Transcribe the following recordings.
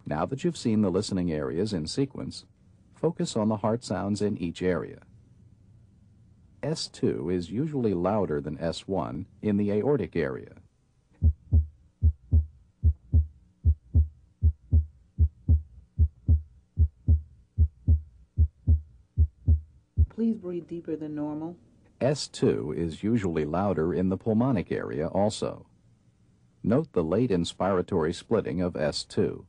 Now that you've seen the listening areas in sequence, focus on the heart sounds in each area. S2 is usually louder than S1 in the aortic area. Please breathe deeper than normal. S2 is usually louder in the pulmonic area also. Note the late inspiratory splitting of S2.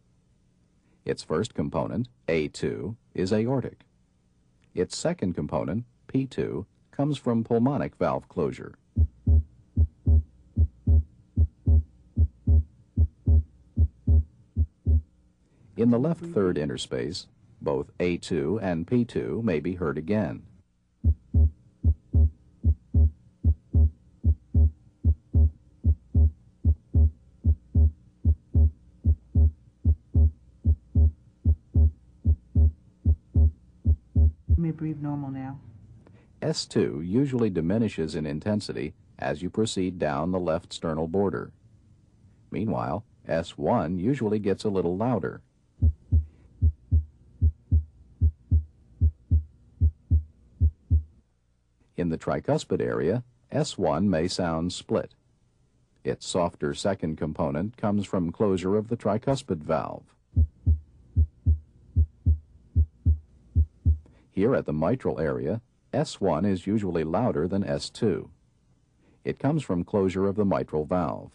Its first component, A2, is aortic. Its second component, P2, comes from pulmonic valve closure. In the left third interspace, both A2 and P2 may be heard again. You may breathe normal now. S2 usually diminishes in intensity as you proceed down the left sternal border. Meanwhile, S1 usually gets a little louder. In the tricuspid area, S1 may sound split. Its softer second component comes from closure of the tricuspid valve. Here at the mitral area, S1 is usually louder than S2. It comes from closure of the mitral valve.